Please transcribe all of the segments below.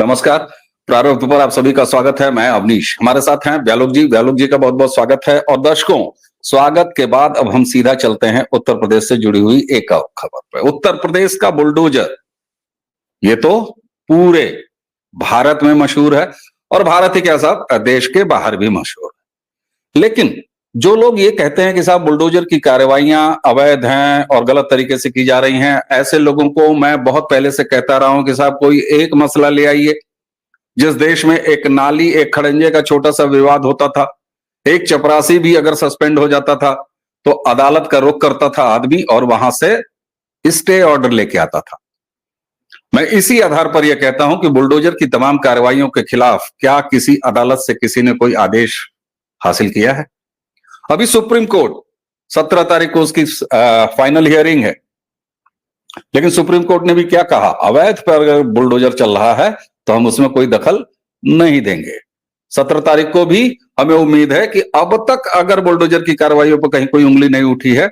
नमस्कार। प्रारंभ पर आप सभी का स्वागत है। मैं अवनीश, हमारे साथ हैं व्यालोक जी। व्यालोक जी का बहुत बहुत स्वागत है। और दर्शकों, स्वागत के बाद अब हम सीधा चलते हैं उत्तर प्रदेश से जुड़ी हुई एक और खबर पर। उत्तर प्रदेश का बुलडोजर, ये तो पूरे भारत में मशहूर है और भारत ही क्या साहब, देश के बाहर भी मशहूर है। लेकिन जो लोग ये कहते हैं कि साहब बुलडोजर की कार्रवाइयां अवैध हैं और गलत तरीके से की जा रही हैं, ऐसे लोगों को मैं बहुत पहले से कहता रहा हूं कि साहब कोई एक मसला ले आइए। जिस देश में एक नाली, एक खड़ंजे का छोटा सा विवाद होता था, एक चपरासी भी अगर सस्पेंड हो जाता था तो अदालत का रुख करता था आदमी और वहां से स्टे ऑर्डर लेके आता था। मैं इसी आधार पर यह कहता हूं कि बुलडोजर की तमाम कार्रवाइयों के खिलाफ क्या किसी अदालत से किसी ने कोई आदेश हासिल किया है? अभी सुप्रीम कोर्ट 17 तारीख को उसकी फाइनल हियरिंग है, लेकिन सुप्रीम कोर्ट ने भी क्या कहा, अवैध पर अगर बुलडोजर चल रहा है तो हम उसमें कोई दखल नहीं देंगे। 17 तारीख को भी हमें उम्मीद है कि अब तक अगर बुलडोजर की कार्रवाइयों पर कहीं कोई उंगली नहीं उठी है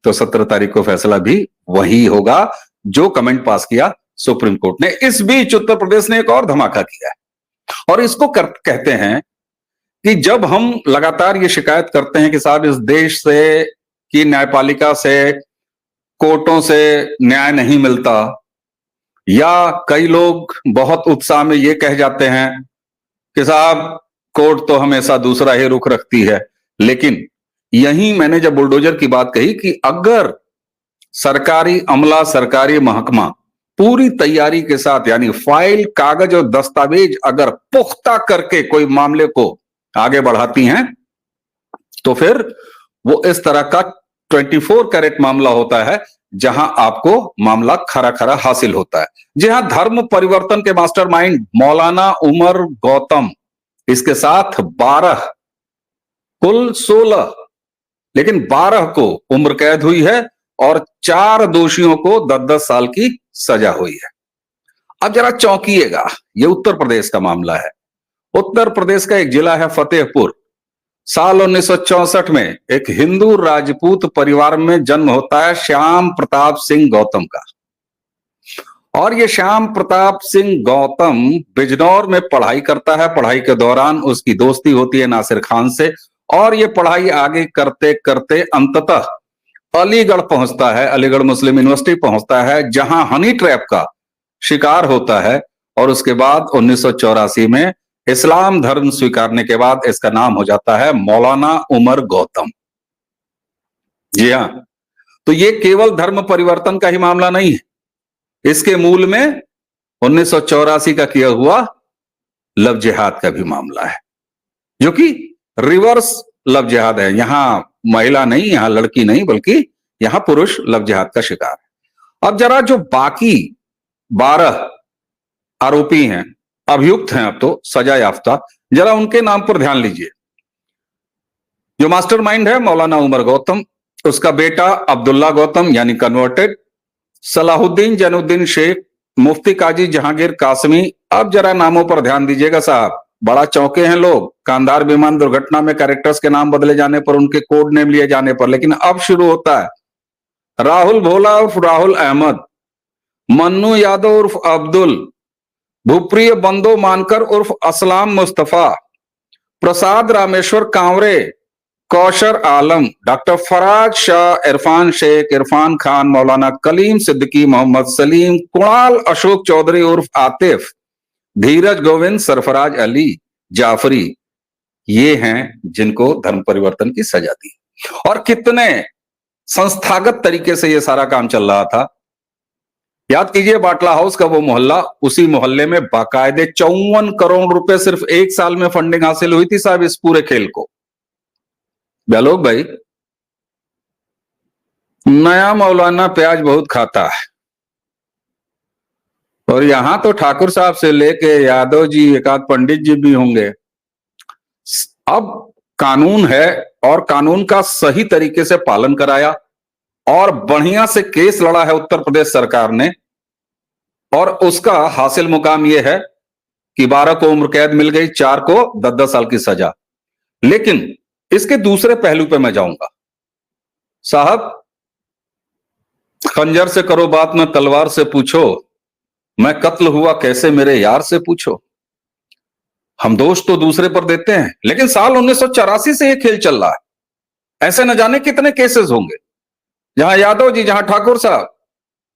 तो 17 तारीख को फैसला भी वही होगा जो कमेंट पास किया सुप्रीम कोर्ट ने। इस बीच उत्तर प्रदेश ने एक और धमाका किया है और इसको कहते हैं कि जब हम लगातार ये शिकायत करते हैं कि साहब इस देश से की न्यायपालिका से, कोर्टों से न्याय नहीं मिलता, या कई लोग बहुत उत्साह में ये कह जाते हैं कि साहब कोर्ट तो हमेशा दूसरा ही रुख रखती है। लेकिन यहीं मैंने जब बुलडोजर की बात कही कि अगर सरकारी अमला, सरकारी महकमा पूरी तैयारी के साथ, यानी फाइल, कागज और दस्तावेज अगर पुख्ता करके कोई मामले को आगे बढ़ाती हैं तो फिर वो इस तरह का 24 कैरेट मामला होता है जहां आपको मामला खरा खरा हासिल होता है। जी हां, धर्म परिवर्तन के मास्टरमाइंड मौलाना उमर गौतम, इसके साथ 12, कुल 16, लेकिन 12 को उम्र कैद हुई है और 4 दोषियों को 10-10 साल की सजा हुई है। अब जरा चौंकिएगा, यह उत्तर प्रदेश का मामला है। उत्तर प्रदेश का एक जिला है फतेहपुर। साल 1964 में एक हिंदू राजपूत परिवार में जन्म होता है श्याम प्रताप सिंह गौतम का। और ये श्याम प्रताप सिंह गौतम बिजनौर में पढ़ाई करता है। पढ़ाई के दौरान उसकी दोस्ती होती है नासिर खान से और ये पढ़ाई आगे करते करते अंततः अलीगढ़ पहुंचता है, अलीगढ़ मुस्लिम यूनिवर्सिटी पहुंचता है, जहां हनी ट्रैप का शिकार होता है। और उसके बाद 1984 में इस्लाम धर्म स्वीकारने के बाद इसका नाम हो जाता है मौलाना उमर गौतम। जी हां, तो ये केवल धर्म परिवर्तन का ही मामला नहीं है, इसके मूल में 1984 का किया हुआ लव जिहाद का भी मामला है, जो कि रिवर्स लव जिहाद है। यहां महिला नहीं, यहां लड़की नहीं, बल्कि यहां पुरुष लव जिहाद का शिकार है। अब जरा जो बाकी 12 आरोपी हैं, अभियुक्त हैं, अब तो सजा याफ्ता, जरा उनके नाम पर ध्यान लीजिए। जो मास्टरमाइंड है मौलाना उमर गौतम, उसका बेटा अब्दुल्ला गौतम यानी कन्वर्टेड, सलाहुद्दीन जैनुद्दीन शेख, मुफ्ती काजी जहांगीर कासमी। अब जरा नामों पर ध्यान दीजिएगा साहब, बड़ा चौंके हैं लोग कांधार विमान दुर्घटना में कैरेक्टर्स के नाम बदले जाने पर, उनके कोड नेम लिए जाने पर। लेकिन अब शुरू होता है राहुल भोला उर्फ राहुल अहमद, मन्नू यादव उर्फ अब्दुल, भूप्रिय बंदो मानकर उर्फ असलाम मुस्तफा, प्रसाद रामेश्वर कांवरे, कौशर आलम, डॉक्टर फराज शाह, इरफान शेख, इरफान खान, मौलाना कलीम सिद्दीकी, मोहम्मद सलीम, कुणाल अशोक चौधरी उर्फ आतिफ, धीरज गोविंद, सरफराज अली, जाफरी, ये हैं जिनको धर्म परिवर्तन की सजा दी। और कितने संस्थागत तरीके से यह सारा काम चल रहा था। याद कीजिए बाटला हाउस का वो मोहल्ला, उसी मोहल्ले में बाकायदे 54 करोड़ रुपए सिर्फ एक साल में फंडिंग हासिल हुई थी साहब इस पूरे खेल को। व्यालोक भाई, नया मौलाना प्याज बहुत खाता है और यहां तो ठाकुर साहब से लेके यादव जी, एक आध पंडित जी भी होंगे। अब कानून है और कानून का सही तरीके से पालन कराया और बढ़िया से केस लड़ा है उत्तर प्रदेश सरकार ने, और उसका हासिल मुकाम यह है कि 12 को उम्र कैद मिल गई, 4 को 10-10 साल की सजा। लेकिन इसके दूसरे पहलू पे मैं जाऊंगा साहब। खंजर से करो बात, न तलवार से पूछो, मैं कत्ल हुआ कैसे मेरे यार से पूछो। हम दोष तो दूसरे पर देते हैं, लेकिन साल 1984 से ये खेल चल रहा है। ऐसे न जाने कितने केसेस होंगे, जहां यादव जी, जहां ठाकुर साहब,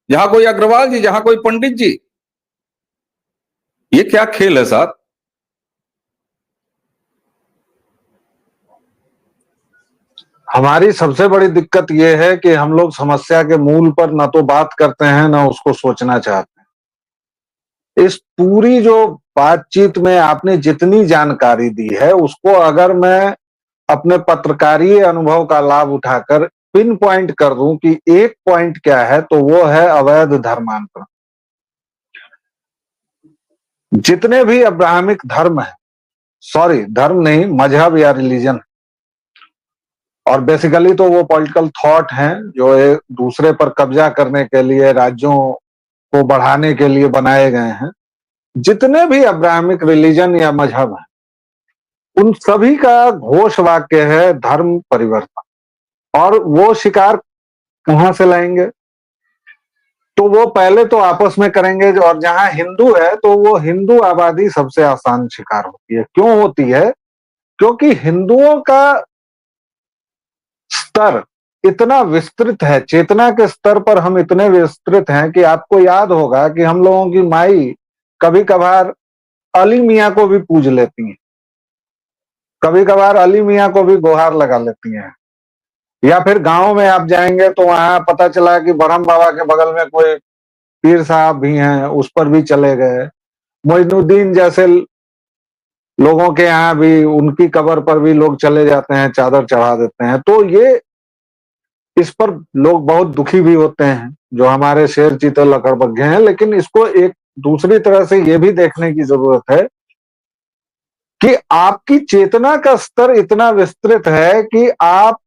जहां कोई अग्रवाल जी, जहां कोई पंडित जी। ये क्या खेल है साहब? हमारी सबसे बड़ी दिक्कत यह है कि हम लोग समस्या के मूल पर न तो बात करते हैं, न उसको सोचना चाहते हैं। इस पूरी जो बातचीत में आपने जितनी जानकारी दी है, उसको अगर मैं अपने पत्रकारीय अनुभव का लाभ उठाकर पिन पॉइंट कर दूं कि एक पॉइंट क्या है, तो वो है अवैध धर्मांतरण। जितने भी अब्राहमिक धर्म है, सॉरी धर्म नहीं, मजहब या रिलीजन, और बेसिकली तो वो पॉलिटिकल थॉट हैं जो एक दूसरे पर कब्जा करने के लिए, राज्यों को बढ़ाने के लिए बनाए गए हैं। जितने भी अब्राहमिक रिलीजन या मजहब हैं, उन सभी का घोष वाक्य है धर्म परिवर्तन। और वो शिकार कहां से लाएंगे? तो वो पहले तो आपस में करेंगे, और जहां हिंदू है तो वो हिंदू आबादी सबसे आसान शिकार होती है। क्यों होती है? क्योंकि हिंदुओं का स्तर इतना विस्तृत है, चेतना के स्तर पर हम इतने विस्तृत हैं कि आपको याद होगा कि हम लोगों की माई कभी कभार अली मियाँ को भी पूज लेती हैं, कभी कभार अली मियाँ को भी गुहार लगा लेती हैं। या फिर गांव में आप जाएंगे तो वहां पता चला कि ब्रह्म बाबा के बगल में कोई पीर साहब भी हैं, उस पर भी चले गए। मोइनुद्दीन जैसे लोगों के यहाँ भी उनकी कब्र पर भी लोग चले जाते हैं, चादर चढ़ा देते हैं। तो ये इस पर लोग बहुत दुखी भी होते हैं, जो हमारे शेर चीते लकड़बग्घे हैं। लेकिन इसको एक दूसरी तरह से ये भी देखने की जरूरत है कि आपकी चेतना का स्तर इतना विस्तृत है कि आप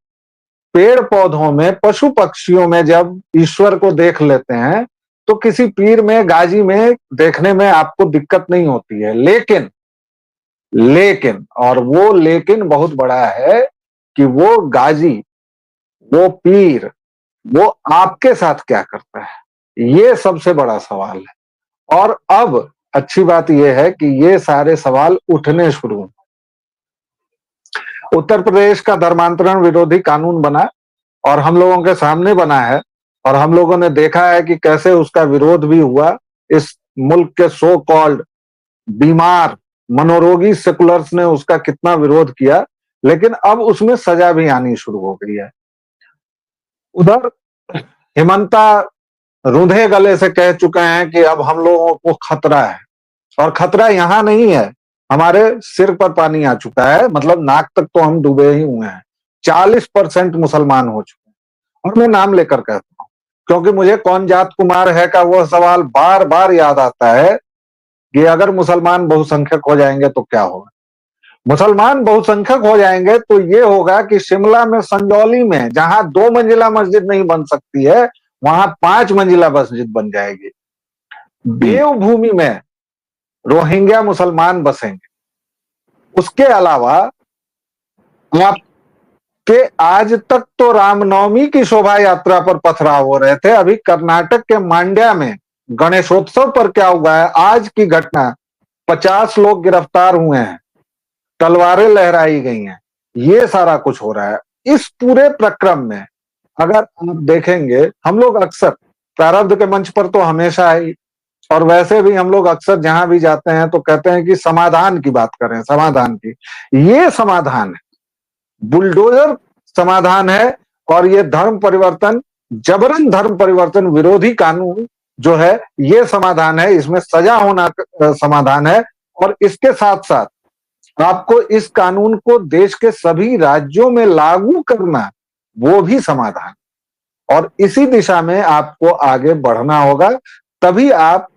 पेड़ पौधों में, पशु पक्षियों में जब ईश्वर को देख लेते हैं, तो किसी पीर में, गाजी में देखने में आपको दिक्कत नहीं होती है। लेकिन और वो लेकिन बहुत बड़ा है कि वो गाजी, वो पीर, वो आपके साथ क्या करता है, ये सबसे बड़ा सवाल है। और अब अच्छी बात यह है कि ये सारे सवाल उठने शुरू हुए। उत्तर प्रदेश का धर्मांतरण विरोधी कानून बना और हम लोगों के सामने बना है, और हम लोगों ने देखा है कि कैसे उसका विरोध भी हुआ। इस मुल्क के सो कॉल्ड बीमार मनोरोगी सेकुलर्स ने उसका कितना विरोध किया, लेकिन अब उसमें सजा भी आनी शुरू हो गई है। उधर हिमंता रूंधे गले से कह चुके हैं कि अब हम लोगों को खतरा है, और खतरा यहां नहीं है, हमारे सिर पर पानी आ चुका है। मतलब नाक तक तो हम डूबे ही हुए हैं। 40% मुसलमान हो चुके हैं। और मैं नाम लेकर कहता हूं, क्योंकि मुझे कौन जात कुमार है का वह सवाल बार बार याद आता है कि अगर मुसलमान बहुसंख्यक हो जाएंगे तो क्या होगा। मुसलमान बहुसंख्यक हो जाएंगे तो ये होगा कि शिमला में, संजौली में, जहां 2 मंजिला मस्जिद नहीं बन सकती है, वहां 5 मंजिला मस्जिद बन जाएगी। देवभूमि में रोहिंग्या मुसलमान बसेंगे। उसके अलावा आपके आज तक तो रामनवमी की शोभा यात्रा पर पथराव हो रहे थे, अभी कर्नाटक के मांड्या में गणेशोत्सव पर क्या हुआ है, आज की घटना, 50 लोग गिरफ्तार हुए हैं, तलवारें लहराई गई हैं, ये सारा कुछ हो रहा है। इस पूरे प्रक्रम में अगर आप देखेंगे, हम लोग अक्सर प्रारब्ध के मंच पर तो हमेशा ही, और वैसे भी हम लोग अक्सर जहां भी जाते हैं तो कहते हैं कि समाधान की बात करें, समाधान की। ये समाधान है, बुलडोजर समाधान है। और ये धर्म परिवर्तन, जबरन धर्म परिवर्तन विरोधी कानून जो है, ये समाधान है। इसमें सजा होना समाधान है। और इसके साथ साथ आपको इस कानून को देश के सभी राज्यों में लागू करना, वो भी समाधान। और इसी दिशा में आपको आगे बढ़ना होगा, तभी आप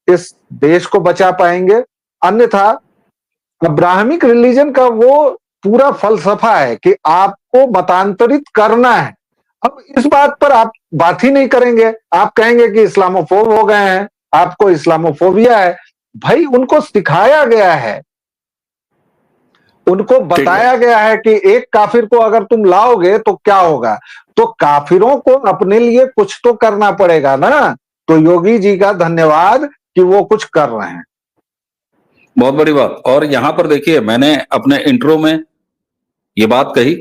इस देश को बचा पाएंगे। अन्यथा अब्राहमिक रिलीजन का वो पूरा फलसफा है कि आपको मतांतरित करना है। अब इस बात पर आप बात ही नहीं करेंगे, आप कहेंगे कि इस्लामोफोब हो गए हैं, आपको इस्लामोफोबिया है। भाई, उनको सिखाया गया है, उनको बताया गया है कि एक काफिर को अगर तुम लाओगे तो क्या होगा। तो काफिरों को अपने लिए कुछ तो करना पड़ेगा ना। तो योगी जी का धन्यवाद कि वो कुछ कर रहे हैं। बहुत बड़ी बात। और यहां पर देखिए, मैंने अपने इंट्रो में ये बात कही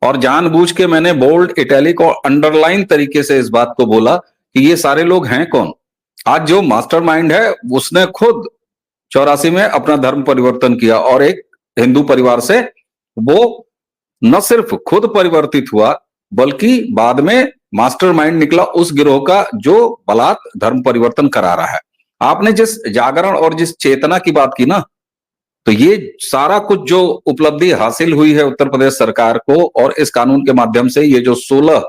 और जानबूझ के मैंने बोल्ड, इटैलिक और अंडरलाइन तरीके से इस बात को बोला कि ये सारे लोग हैं कौन। आज जो मास्टरमाइंड है उसने खुद 84 में अपना धर्म परिवर्तन किया और एक हिंदू परिवार से वो न सिर्फ खुद परिवर्तित हुआ बल्कि बाद में मास्टरमाइंड निकला उस गिरोह का जो बलात् धर्म परिवर्तन करा रहा है। आपने जिस जागरण और जिस चेतना की बात की ना, तो ये सारा कुछ जो उपलब्धि हासिल हुई है उत्तर प्रदेश सरकार को और इस कानून के माध्यम से ये जो 16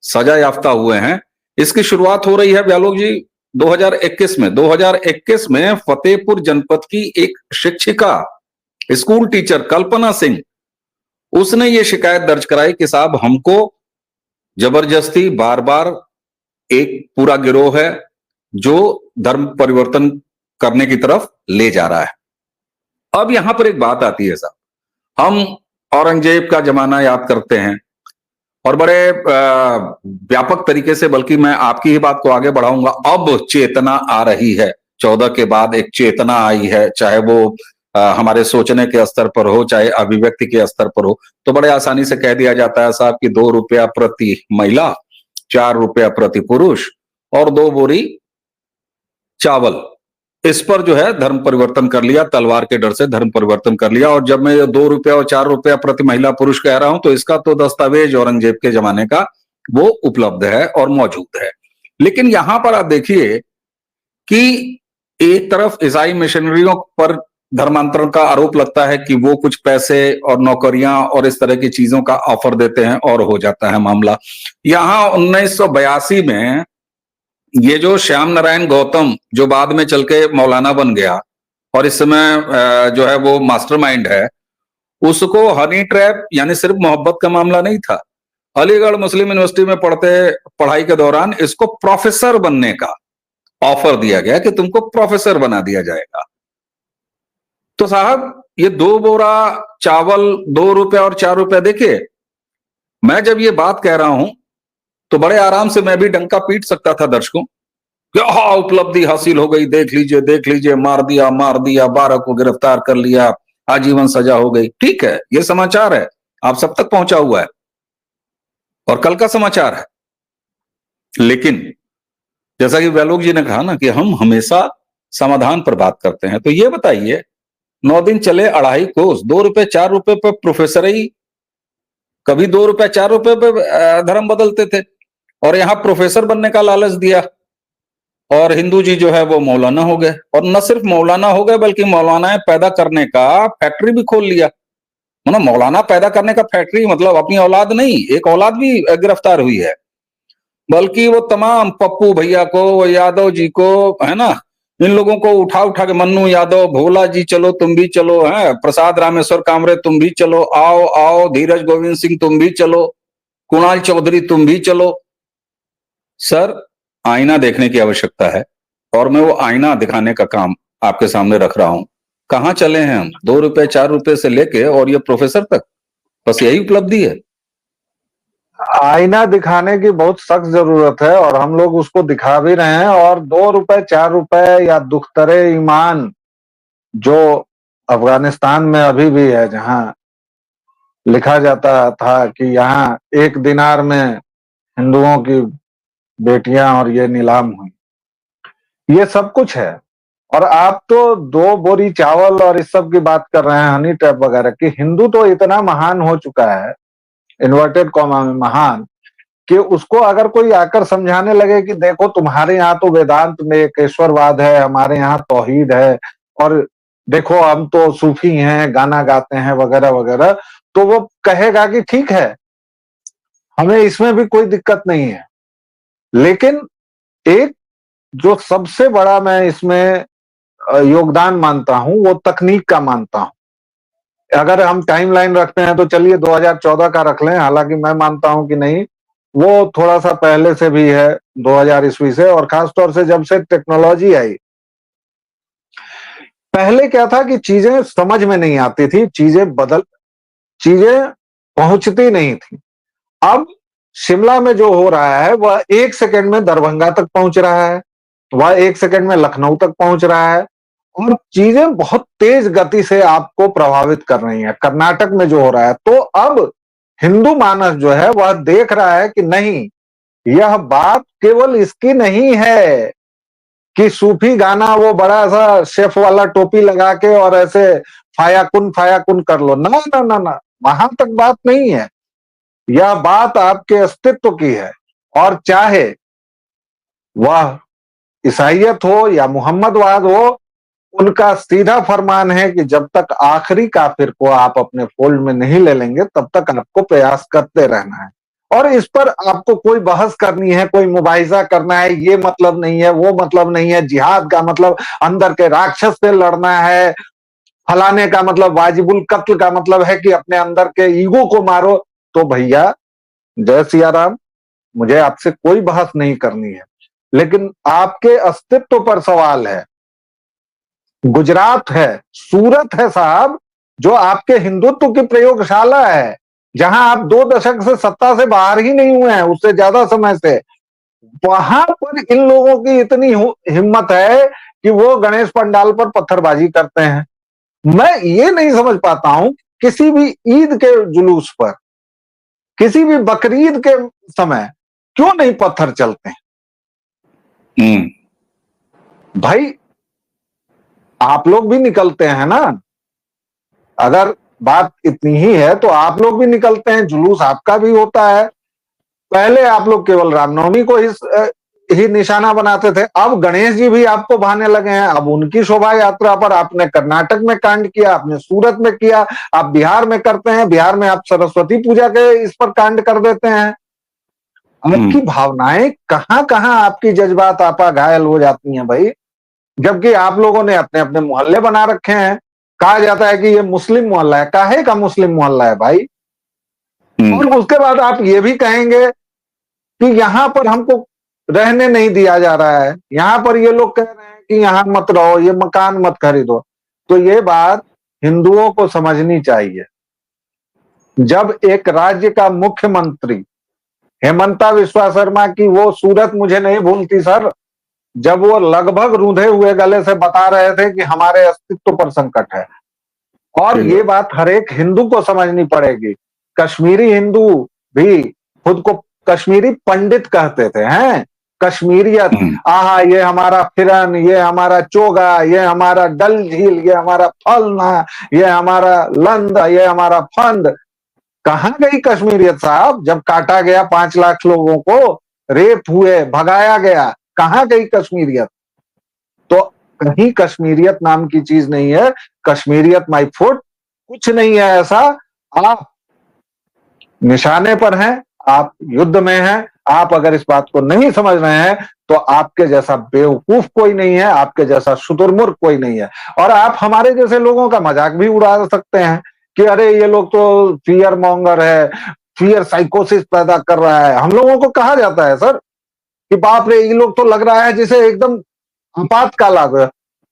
सजा याफ्ता हुए हैं, इसकी शुरुआत हो रही है ब्यालोक जी 2021 में फतेहपुर जनपद की एक शिक्षिका, स्कूल टीचर कल्पना सिंह, उसने ये शिकायत दर्ज कराई कि साहब हमको जबरदस्ती बार बार एक पूरा गिरोह है जो धर्म परिवर्तन करने की तरफ ले जा रहा है। अब यहां पर एक बात आती है साहब, हम औरंगजेब का जमाना याद करते हैं और बड़े व्यापक तरीके से, बल्कि मैं आपकी ही बात को आगे बढ़ाऊंगा, अब चेतना आ रही है। 14 के बाद एक चेतना आई है, चाहे वो हमारे सोचने के स्तर पर हो, चाहे अभिव्यक्ति के स्तर पर हो। तो बड़े आसानी से कह दिया जाता है साहब कि 2 रुपया प्रति महिला, 4 रुपया प्रति पुरुष और 2 बोरी चावल, इस पर जो है धर्म परिवर्तन कर लिया, तलवार के डर से धर्म परिवर्तन कर लिया। और जब मैं 2 रुपया और 4 रुपया प्रति महिला पुरुष कह रहा हूं तो इसका तो दस्तावेज औरंगजेब के जमाने का वो उपलब्ध है और मौजूद है। लेकिन यहां पर आप देखिए कि एक तरफ ईसाई मिशनरियों पर धर्मांतरण का आरोप लगता है कि वो कुछ पैसे और नौकरियां और इस तरह की चीजों का ऑफर देते हैं और हो जाता है मामला। यहां 1982 में ये जो श्याम नारायण गौतम, जो बाद में चल के मौलाना बन गया और इस समय जो है वो मास्टरमाइंड है, उसको हनी ट्रैप यानी सिर्फ मोहब्बत का मामला नहीं था। अलीगढ़ मुस्लिम यूनिवर्सिटी में पढ़ाई के दौरान इसको प्रोफेसर बनने का ऑफर दिया गया कि तुमको प्रोफेसर बना दिया जाएगा। तो साहब ये 2 बोरा चावल, 2 रुपया और 4 रुपया, देखिए मैं जब ये बात कह रहा हूं तो बड़े आराम से मैं भी डंका पीट सकता था दर्शकों कि हाँ उपलब्धि हासिल हो गई, देख लीजिए, मार दिया 12 को गिरफ्तार कर लिया, आजीवन सजा हो गई। ठीक है, ये समाचार है, आप सब तक पहुंचा हुआ है और कल का समाचार है। लेकिन जैसा कि ब्यालोक जी ने कहा ना कि हम हमेशा समाधान पर बात करते हैं, तो ये बताइए 9 दिन चले 2.5 कोस, 2 रुपए 4 रुपए पे प्रोफेसर ही कभी 2 रुपए 4 रुपए पे धर्म बदलते थे और यहां प्रोफेसर बनने का लालच दिया और हिंदू जी जो है वो मौलाना हो गए। और न सिर्फ मौलाना हो गए बल्कि मौलाना पैदा करने का फैक्ट्री भी खोल लिया। मतलब मौलाना पैदा करने का फैक्ट्री, मतलब अपनी औलाद नहीं, एक औलाद भी गिरफ्तार हुई है, बल्कि वो तमाम पप्पू भैया को, यादव जी को, है ना, इन लोगों को उठा उठा के, मन्नू यादव, भोला जी चलो तुम भी चलो, है प्रसाद रामेश्वर कामरे तुम भी चलो, आओ आओ, धीरज गोविंद सिंह तुम भी चलो, कुणाल चौधरी तुम भी चलो। सर आईना देखने की आवश्यकता है और मैं वो आईना दिखाने का काम आपके सामने रख रहा हूं। कहां चले हैं हम 2 रुपए 4 रुपए से लेके और ये प्रोफेसर तक, बस यही उपलब्धि है। आईना दिखाने की बहुत सख्त जरूरत है और हम लोग उसको दिखा भी रहे हैं। और 2 रुपए 4 रुपए या दुख्तरे ईमान जो अफगानिस्तान में अभी भी है, जहां लिखा जाता था कि यहाँ 1 दिनार में हिंदुओं की बेटियां और ये नीलाम हुई, ये सब कुछ है। और आप तो 2 बोरी चावल और इस सब की बात कर रहे हैं, हनी ट्रैप वगैरह की। हिंदू तो इतना महान हो चुका है, इन्वर्टेड कॉमा में महान, कि उसको अगर कोई आकर समझाने लगे कि देखो तुम्हारे यहाँ तो वेदांत में एकेश्वरवाद है, हमारे यहाँ तौहीद है, और देखो हम तो सूफी हैं, गाना गाते हैं वगैरह वगैरह, तो वो कहेगा कि ठीक है, हमें इसमें भी कोई दिक्कत नहीं है। लेकिन एक जो सबसे बड़ा मैं इसमें योगदान मानता हूं वो तकनीक का मानता हूं। अगर हम टाइमलाइन रखते हैं तो चलिए 2014 का रख लें, हालांकि मैं मानता हूं कि नहीं, वो थोड़ा सा पहले से भी है, 2000 ईस्वी से। और खासतौर से जब से टेक्नोलॉजी आई, पहले क्या था कि चीजें समझ में नहीं आती थी, चीजें पहुंचती नहीं थी। अब शिमला में जो हो रहा है वह 1 सेकंड में दरभंगा तक पहुंच रहा है, वह 1 सेकंड में लखनऊ तक पहुंच रहा है और चीजें बहुत तेज गति से आपको प्रभावित कर रही हैं। कर्नाटक में जो हो रहा है, तो अब हिंदू मानस जो है वह देख रहा है कि नहीं, यह बात केवल इसकी नहीं है कि सूफी गाना वो बड़ा सा शेफ वाला टोपी लगा के और ऐसे फाया कुन कर लो। ना ना ना ना, वहां तक बात नहीं है। यह बात आपके अस्तित्व की है, और चाहे वह ईसाइयत हो या मोहम्मदवाद हो, उनका सीधा फरमान है कि जब तक आखिरी काफिर को आप अपने फोल्ड में नहीं ले लेंगे तब तक आपको प्रयास करते रहना है। और इस पर आपको कोई बहस करनी है, कोई मुबाहिजा करना है, ये मतलब नहीं है, वो मतलब नहीं है। जिहाद का मतलब अंदर के राक्षस से लड़ना है, फलाने का मतलब वाजिबुल कत्ल का मतलब है कि अपने अंदर के ईगो को मारो। तो भैया जय सिया राम, मुझे आपसे कोई बहस नहीं करनी है, लेकिन आपके अस्तित्व पर सवाल है। गुजरात है, सूरत है साहब, जो आपके हिंदुत्व की प्रयोगशाला है, जहां आप 2 दशक से सत्ता से बाहर ही नहीं हुए हैं, उससे ज्यादा समय से। वहां पर इन लोगों की इतनी हिम्मत है कि वो गणेश पंडाल पर पत्थरबाजी करते हैं। मैं ये नहीं समझ पाता हूं, किसी भी ईद के जुलूस पर, किसी भी बकरीद के समय क्यों नहीं पत्थर चलते हैं? भाई आप लोग भी निकलते हैं ना, अगर बात इतनी ही है तो आप लोग भी निकलते हैं, जुलूस आपका भी होता है। पहले आप लोग केवल रामनवमी को ही निशाना बनाते थे, अब गणेश जी भी आपको भाने लगे हैं। अब उनकी शोभा यात्रा पर आपने कर्नाटक में कांड किया, आपने सूरत में किया, आप बिहार में करते हैं, बिहार में आप सरस्वती पूजा के इस पर कांड कर देते हैं। आपकी भावनाएं कहां कहां, आपकी जज्बात आपा घायल हो जाती हैं भाई। जबकि आप लोगों ने अपने अपने मोहल्ले बना रखे हैं। कहा जाता है कि ये मुस्लिम मोहल्ला है, काहे का मुस्लिम मोहल्ला है भाई? और उसके बाद आप ये भी कहेंगे कि यहां पर हमको रहने नहीं दिया जा रहा है, यहां पर ये लोग कह रहे हैं कि यहां मत रहो, ये मकान मत खरीदो। तो ये बात हिंदुओं को समझनी चाहिए। जब एक राज्य का मुख्यमंत्री हेमंता विश्वा शर्मा की वो सूरत मुझे नहीं भूलती सर, जब वो लगभग रूंधे हुए गले से बता रहे थे कि हमारे अस्तित्व पर संकट है। और ये बात हर एक हिंदू को समझनी पड़ेगी। कश्मीरी हिंदू भी खुद को कश्मीरी पंडित कहते थे, हैं कश्मीरियत। आहा, ये हमारा फिरन, ये हमारा चोगा, ये हमारा डल झील, ये हमारा फलना, ये हमारा लंद, ये हमारा फंद। कहां गई कश्मीरियत साहब? जब काटा गया 5 लाख लोगों को, रेप हुए, भगाया गया, कहां गई कश्मीरियत? तो कहीं कश्मीरियत नाम की चीज नहीं है। कश्मीरियत माय फुट, कुछ नहीं है ऐसा। आप निशाने पर हैं, आप युद्ध में हैं। आप अगर इस बात को नहीं समझ रहे हैं तो आपके जैसा बेवकूफ कोई नहीं है, आपके जैसा शुतुरमुर्ग कोई नहीं है। और आप हमारे जैसे लोगों का मजाक भी उड़ा सकते हैं कि अरे ये लोग तो फियर मॉन्गर है, फियर साइकोसिस पैदा कर रहा है। हम लोगों को कहा जाता है सर कि बाप रे, ये लोग तो लग रहा है जैसे एकदम आपातकाल आ गया।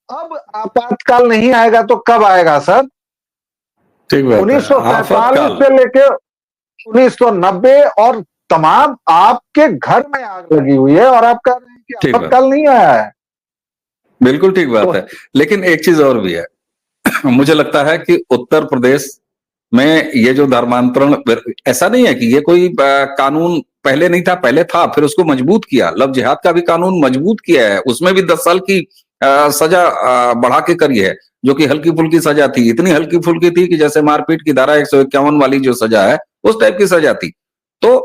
अब आपातकाल नहीं आएगा तो कब आएगा सर? 1947 से लेके 1990 और तमाम आपके घर में आग लगी हुई है और आप कह रहे हैं कि आपातकाल नहीं आया है। बिल्कुल ठीक बात है, लेकिन एक चीज और भी है। मुझे लगता है कि उत्तर प्रदेश में ये जो धर्मांतरण, ऐसा नहीं है कि ये कोई कानून पहले नहीं था, पहले था, फिर उसको मजबूत किया। लव जिहाद का भी कानून मजबूत किया है, उसमें भी 10 साल की सजा बढ़ा के करी है, जो कि हल्की फुल्की सजा थी। इतनी हल्की फुल्की थी कि जैसे मारपीट की धारा 151 वाली जो सजा है, उस टाइप की सजा थी। तो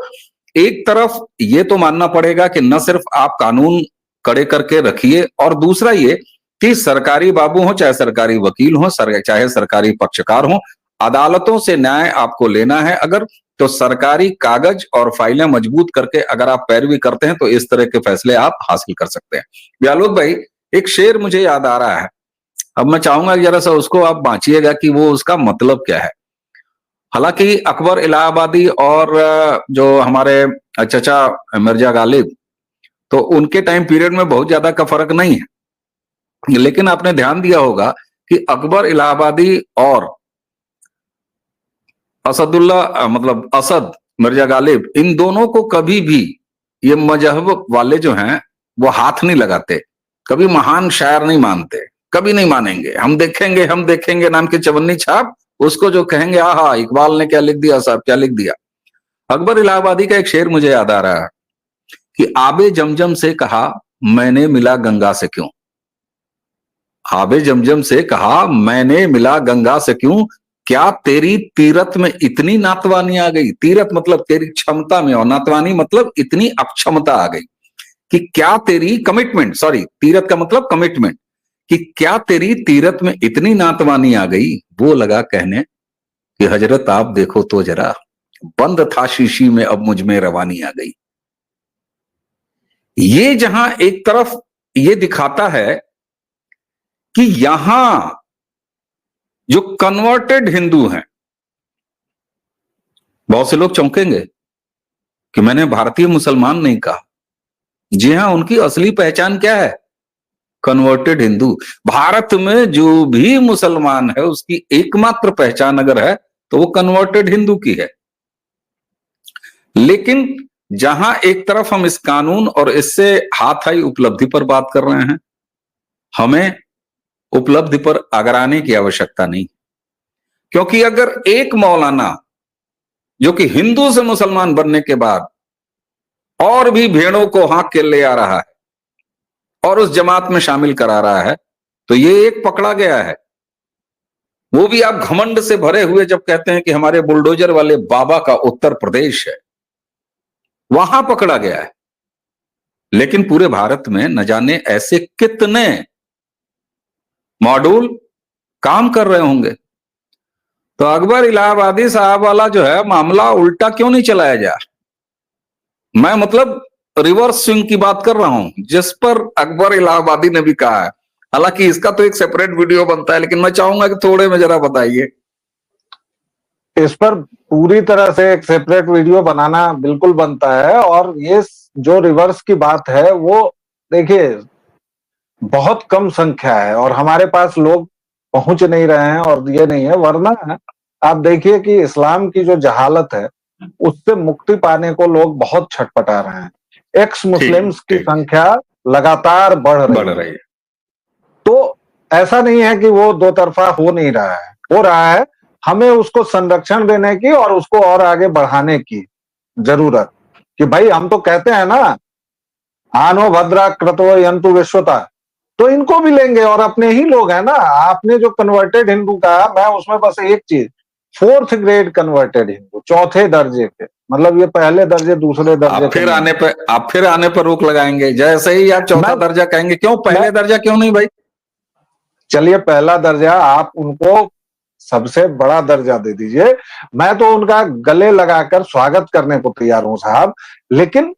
एक तरफ ये तो मानना पड़ेगा कि न सिर्फ आप कानून कड़े करके रखिए, और दूसरा ये कि सरकारी बाबू हो, चाहे सरकारी वकील हो, चाहे सरकारी पक्षकार हो, अदालतों से न्याय आपको लेना है अगर, तो सरकारी कागज और फाइलें मजबूत करके अगर आप पैरवी करते हैं तो इस तरह के फैसले आप हासिल कर सकते हैं। व्यालोक भाई, एक शेर मुझे याद आ रहा है, अब मैं चाहूंगा जरा सा उसको आप बांचिएगा कि वो उसका मतलब क्या है। हालांकि अकबर इलाहाबादी और जो हमारे चचा मिर्जा गालिब, तो उनके टाइम पीरियड में बहुत ज्यादा का फर्क नहीं है, लेकिन आपने ध्यान दिया होगा कि अकबर इलाहाबादी और असदुल्ला मतलब असद मिर्जा गालिब, इन दोनों को कभी भी ये मजहब वाले जो हैं वो हाथ नहीं लगाते। कभी महान शायर नहीं मानते, कभी नहीं मानेंगे। हम देखेंगे नाम की चवन्नी छाप, उसको जो कहेंगे आहा इकबाल ने क्या लिख दिया साहब, क्या लिख दिया। अकबर इलाहाबादी का एक शेर मुझे याद आ रहा है कि आबे जमजम से कहा मैंने मिला गंगा से क्यों। आबे जमजम से कहा मैंने मिला गंगा से क्यों, क्या तेरी तीरथ में इतनी नातवानी आ गई। तीरथ मतलब तेरी क्षमता में, और नातवानी मतलब इतनी अक्षमता आ गई कि क्या तेरी कमिटमेंट, सॉरी तीरथ का मतलब कमिटमेंट, कि क्या तेरी तीरथ में इतनी नातवानी आ गई। वो लगा कहने कि हजरत आप देखो तो जरा, बंद था शीशी में अब मुझ में रवानी आ गई। ये जहां एक तरफ ये दिखाता है कि यहां जो कन्वर्टेड हिंदू हैं, बहुत से लोग चौंकेंगे कि मैंने भारतीय मुसलमान नहीं कहा। जी हां, उनकी असली पहचान क्या है? कन्वर्टेड हिंदू। भारत में जो भी मुसलमान है उसकी एकमात्र पहचान अगर है तो वो कन्वर्टेड हिंदू की है। लेकिन जहां एक तरफ हम इस कानून और इससे हाथाई उपलब्धि पर बात कर रहे हैं, हमें उपलब्धि पर आगराने की आवश्यकता नहीं, क्योंकि अगर एक मौलाना जो कि हिंदू से मुसलमान बनने के बाद और भी भेड़ों को हाँक के ले आ रहा है और उस जमात में शामिल करा रहा है, तो ये एक पकड़ा गया है। वो भी आप घमंड से भरे हुए जब कहते हैं कि हमारे बुलडोजर वाले बाबा का उत्तर प्रदेश है, वहां पकड़ा गया है। लेकिन पूरे भारत में न जाने ऐसे कितने मॉड्यूल काम कर रहे होंगे। तो अकबर इलाहाबादी साहब वाला जो है मामला उल्टा क्यों नहीं चलाया जाए। मैं मतलब रिवर्स स्विंग की बात कर रहा हूं, जिस पर अकबर इलाहाबादी ने भी कहा है। हालांकि इसका तो एक सेपरेट वीडियो बनता है, लेकिन मैं चाहूंगा कि थोड़े में जरा बताइए। इस पर पूरी तरह से एक सेपरेट वीडियो बनाना बिल्कुल बनता है। और ये जो रिवर्स की बात है वो देखिए बहुत कम संख्या है और हमारे पास लोग पहुंच नहीं रहे हैं, और ये नहीं है। वरना आप देखिए कि इस्लाम की जो जहालत है उससे मुक्ति पाने को लोग बहुत छटपटा रहे हैं। एक्स मुस्लिम्स की संख्या लगातार बढ़ रही है। तो ऐसा नहीं है कि वो दो तरफा हो नहीं रहा है, हो रहा है। हमें उसको संरक्षण देने की और उसको और आगे बढ़ाने की जरूरत, कि भाई हम तो कहते हैं ना आनो भद्रा क्रतो यंतु विश्वता, तो इनको भी लेंगे और अपने ही लोग हैं ना। आपने जो कन्वर्टेड हिंदू कहा, मैं उसमें बस एक चीज, 4th ग्रेड कन्वर्टेड हिंदू, चौथे दर्जे के, मतलब ये पहले दर्जे दूसरे दर्जे। आप फिर आने पर रोक लगाएंगे जैसे ही आप चौथा दर्जा कहेंगे। क्यों पहले दर्जा क्यों नहीं भाई? चलिए पहला दर्जा आप उनको सबसे बड़ा दर्जा दे दीजिए, मैं तो उनका गले लगाकर स्वागत करने को तैयार हूं साहब। लेकिन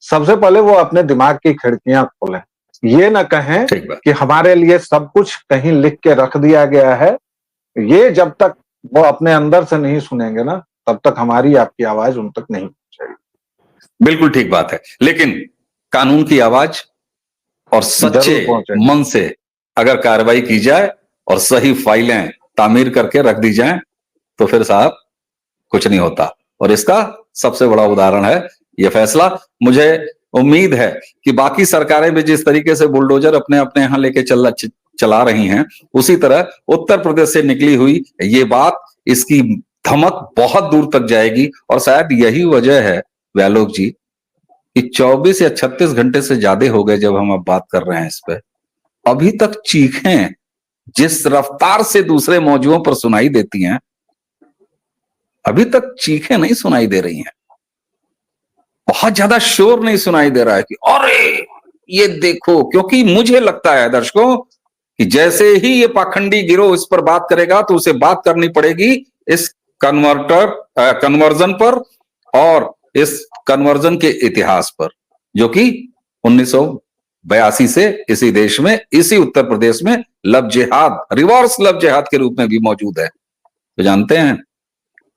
सबसे पहले वो अपने दिमाग की खिड़कियां खोलें। ये ना कहें कि हमारे लिए सब कुछ कहीं लिख के रख दिया गया है। ये जब तक वो अपने अंदर से नहीं सुनेंगे ना, तब तक हमारी आपकी आवाज उन तक नहीं पहुंचेगी। बिल्कुल ठीक बात है। लेकिन कानून की आवाज और सच्चे मन से अगर कार्रवाई की जाए और सही फाइलें तामीर करके रख दी जाएं, तो फिर साहब कुछ नहीं होता। और इसका सबसे बड़ा उदाहरण है यह फैसला। मुझे उम्मीद है कि बाकी सरकारें भी जिस तरीके से बुलडोजर अपने अपने यहां लेके चला रही हैं, उसी तरह उत्तर प्रदेश से निकली हुई ये बात, इसकी धमक बहुत दूर तक जाएगी। और शायद यही वजह है व्यालोक जी कि 24 या 36 घंटे से ज्यादा हो गए जब हम अब बात कर रहे हैं इस पे, अभी तक चीखें जिस रफ्तार से दूसरे मौजुओं पर सुनाई देती हैं, अभी तक चीखें नहीं सुनाई दे रही हैं। बहुत ज्यादा शोर नहीं सुनाई दे रहा है कि अरे ये देखो। क्योंकि मुझे लगता है दर्शकों कि जैसे ही ये पाखंडी गिरोह इस पर बात करेगा तो उसे बात करनी पड़ेगी इस कन्वर्जन पर और इस कन्वर्जन के इतिहास पर, जो कि 1982 से इसी देश में, इसी उत्तर प्रदेश में लव जिहाद, रिवर्स लव जिहाद के रूप में भी मौजूद है। तो जानते हैं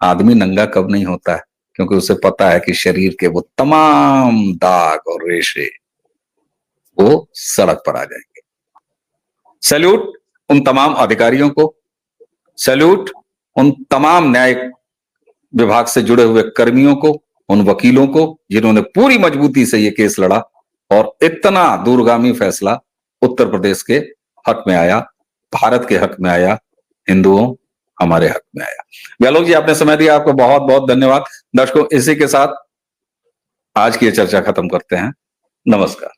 आदमी नंगा कब नहीं होता है, क्योंकि उसे पता है कि शरीर के वो तमाम दाग और रेशे वो सड़क पर आ जाएंगे। सैल्यूट उन तमाम अधिकारियों को, सैल्यूट उन तमाम न्यायिक विभाग से जुड़े हुए कर्मियों को, उन वकीलों को जिन्होंने पूरी मजबूती से ये केस लड़ा और इतना दूरगामी फैसला उत्तर प्रदेश के हक में आया, भारत के हक में आया, हिंदुओं हमारे हक में आया। व्यालोक जी, आपने समय दिया, आपको बहुत बहुत धन्यवाद। दर्शकों, इसी के साथ आज की ये चर्चा खत्म करते हैं। नमस्कार।